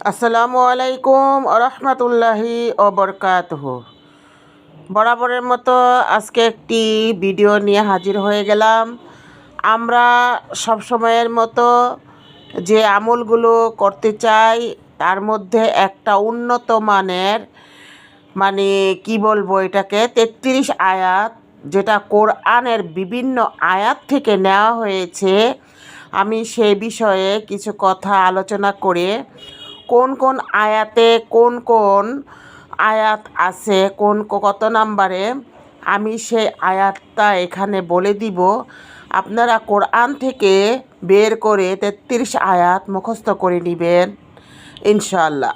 আসসালামু আলাইকুম রহমতুল্লাহি ওবরকাতুহু। বরাবরের মতো আজকে একটি ভিডিও নিয়ে হাজির হয়ে গেলাম। আমরা সবসময়ের মতো যে আমলগুলো করতে চাই তার মধ্যে একটা উন্নত মানের কি বলবো এটাকে 33 আয়াত, যেটা কোরআনের বিভিন্ন আয়াত থেকে নেওয়া হয়েছে। আমি সেই বিষয়ে কিছু কথা আলোচনা করে কোন কোন আয়াতে কোন কোন আয়াত আছে, কত নাম্বারে, আমি সেই আয়াতটা এখানে বলে দিব। আপনারা কোরআন থেকে বের করে 33 আয়াত মুখস্থ করে নেবেন ইনশাআল্লাহ।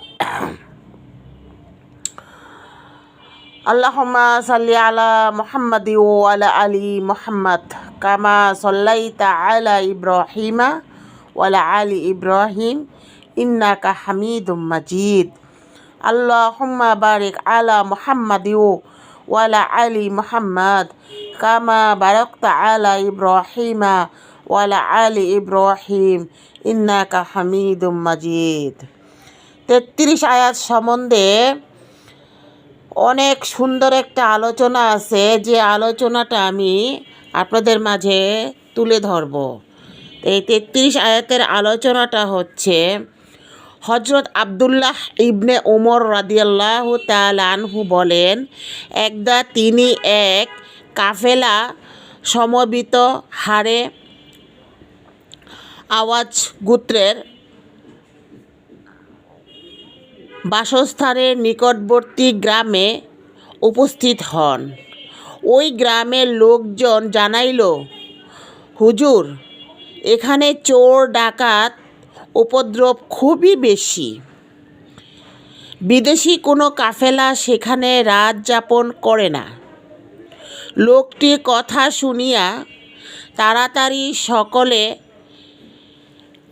আল্লাহুম্মা সাল্লি আলা মুহাম্মাদি ওয়া আলা আলি মুহাম্মাদ কামা সাল্লাইতা আলা ইব্রাহিমা ওয়া আলা আলি ইব্রাহিম ইন্নাকা হামিদুম মাজিদ। আল্লাহুম্মা বারিক আলা মুহাম্মাদি ওয়া আলা আলি মুহাম্মাদ কামা বারাকতা আলা ইব্রাহিমা ওয়া আলা আলি ইব্রাহিম ইন্নাকা হামিদুম মাজিদ। 33 আয়াত সম্বন্ধে অনেক সুন্দর একটা আলোচনা আছে, যে আলোচনাটা আমি আপনাদের মাঝে তুলে ধরব। এই 33 আয়াতের আলোচনাটা হচ্ছে, হজরত আবদুল্লাহ ইবনে উমর রাদিয়াল্লাহু তাআলা আনহু বলেন, একদা তিনি এক কাফেলা সমবেত হারে আওয়াজ গোত্রের বাসস্থানের নিকটবর্তী গ্রামে উপস্থিত হন। ওই গ্রামের লোকজন জানাইল, হুজুর, এখানে চোর ডাকাত উপদ্রব খুবই বেশি। বিদেশি কোনো কাফেলা সেখানে রাত যাপন করে না। লোকটির কথা শুনিয়া তাড়াতাড়ি সকলে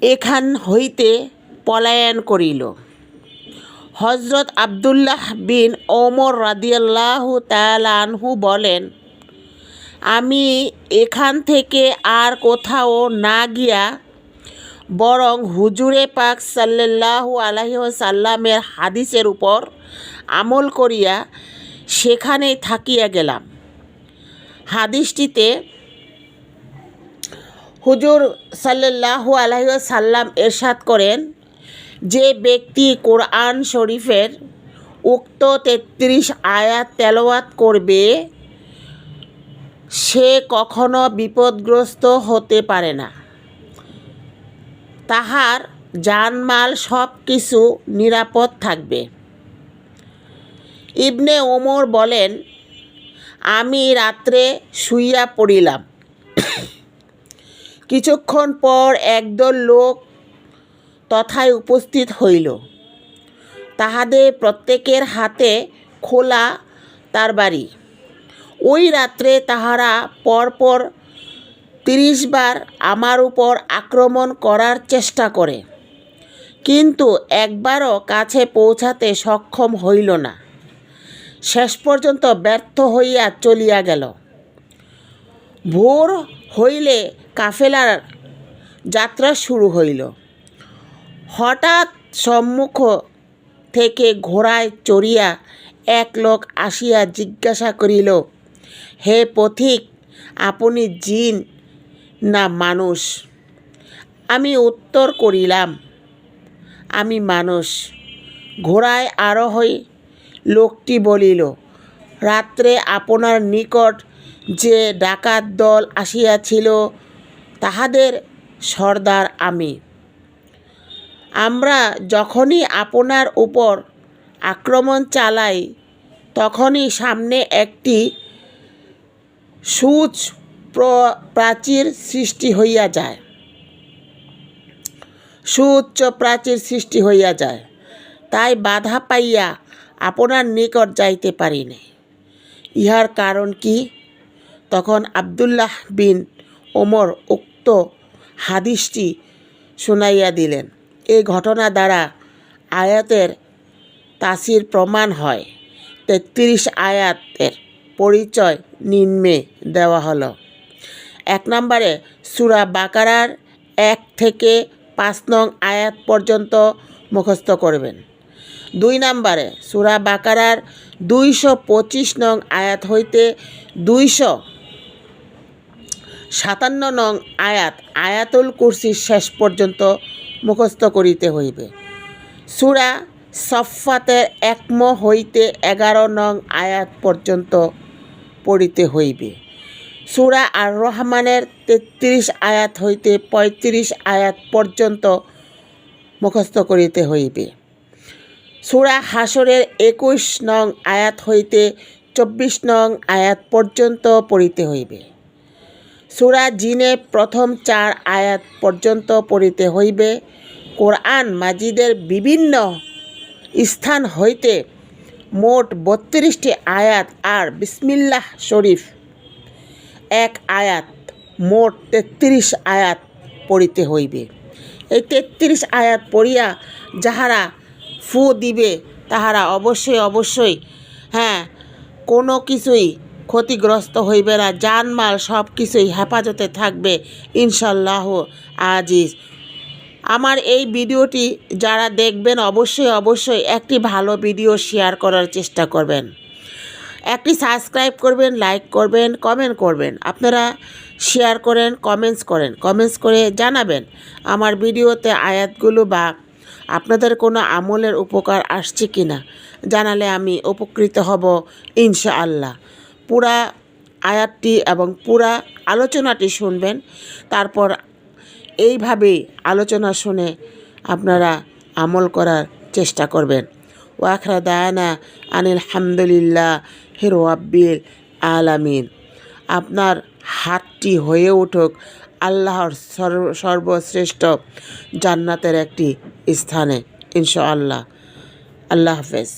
এখান হইতে পলায়ন করিল। হজরত আবদুল্লাহ বিন ওমর রাদিয়াল্লাহু তাআলা আনহু বলেন, আমি এখান থেকে আর কোথাও না গিয়া বরং হুজুরে পাক সাল্লাল্লাহু আলাইহি ওয়াসাল্লামের হাদিসের উপর আমল করিয়া সেখানেই থাকিয়া গেলাম। হাদিসটিতে হুজুর সাল্লাল্লাহু আলাইহি ওয়াসাল্লাম ইরশাদ করেন, যে ব্যক্তি কোরআন শরীফের উক্ত 33 আয়াত তেলাওয়াত করবে সে কখনো বিপদগ্রস্ত হতে পারে না। তাহার জানমাল সব কিছু নিরাপদ থাকবে। ইবনে ওমর বলেন, আমি রাত্রে শুইয়া পড়িলাম। কিছুক্ষণ পর একদল লোক তথায় উপস্থিত হইল। তাহাদের প্রত্যেকের হাতে খোলা তরবারি। ওই রাত্রে তাহারা পরপর 30 বার আমার উপর আক্রমণ করার চেষ্টা করে, কিন্তু একবারও কাছে পৌঁছাতে সক্ষম হইল না। শেষ পর্যন্ত ব্যর্থ হইয়া চলিয়া গেল। ভোর হইলে কাফেলার যাত্রা শুরু হইল। হঠাৎ সম্মুখ থেকে ঘোড়ায় চড়িয়া এক লোক আসিয়া জিজ্ঞাসা করিল, হে পথিক, আপনি জিন না মানুষ? আমি উত্তর করিলাম, আমি মানুষ। ঘোড়ায় আরোহী লোকটি বলিল, রাত্রে আপনার নিকট যে ডাকাত দল আসিয়াছিল তাহাদের সর্দার আমি। আমরা যখনই আপনার উপর আক্রমণ চালাই তখনই সামনে একটি সুউচ্চ প্রাচীর সৃষ্টি হইয়া যায়। তাই বাধা পাইয়া আপনার নিকট যাইতে পারি নাই। ইহার কারণ কি? তখন আবদুল্লাহ বিন ওমর উক্ত হাদিসটি শুনাইয়া দিলেন। এই ঘটনা দ্বারা আয়াতের তাসির প্রমাণ হয়। 33 আয়াতের পরিচয় নিম্নে দেওয়া হলো। 1 নম্বরে সূরা বাকারার 1 থেকে 5 নং আয়াত পর্যন্ত মুখস্থ করবেন। 2 নম্বরে সূরা বাকারার 225 নং আয়াত হইতে 257 নং আয়াত আয়াতুল কুরসি শেষ পর্যন্ত মুখস্থ করিতে হইবে। সূরা সফফাতের 1 হইতে 11 নং আয়াত পর্যন্ত পড়িতে হইবে। সূরা আর রহমানের 33 আয়াত হইতে 35 আয়াত পর্যন্ত মুখস্থ করিতে হইবে। সূরা হাসরের 21 নং আয়াত হইতে 24 নং আয়াত পর্যন্ত পড়িতে হইবে। সূরা জিনে প্রথম 4 আয়াত পর্যন্ত পড়িতে হইবে। কোরআন মাজিদের বিভিন্ন স্থান হইতে মোট 32টি আয়াত আর বিসমিল্লাহ শরীফ 1 আয়াত, মোট 33 আয়াত পড়িতে হইবে। এই 33 আয়াত পড়িয়া যাহারা ফু দিবে তাহারা অবশ্যই কোনো কিছুই ক্ষতিগ্রস্ত হইবে না, জানমাল সব কিছুই হেফাজতে থাকবে ইনশাল্লাহ আজিজ। আমার এই ভিডিওটি যারা দেখবেন অবশ্যই একটি ভালো ভিডিও শেয়ার করার চেষ্টা করবেন, একটি সাবস্ক্রাইব করবেন, লাইক করবেন, কমেন্ট করবেন। আপনারা শেয়ার করেন, কমেন্টস করে জানাবেন আমার ভিডিওতে আয়াতগুলো বা আপনাদের কোনো আমলের উপকার আসছে কি না, জানালে আমি উপকৃত হব ইনশাআল্লাহ। পুরা আয়াতটি এবং পুরা আলোচনাটি শুনবেন, তারপর এইভাবেই আলোচনা শুনে আপনারা আমল করার চেষ্টা করবেন। ওয়াখরা দায়ানা আনিল হামদুলিল্লাহি রাব্বিল আলামিন। আপনার হাতটি হয়ে উঠুক আল্লাহর সর্বশ্রেষ্ঠ জান্নাতের একটি স্থানে ইনশাআল্লাহ। আল্লাহ হাফেজ।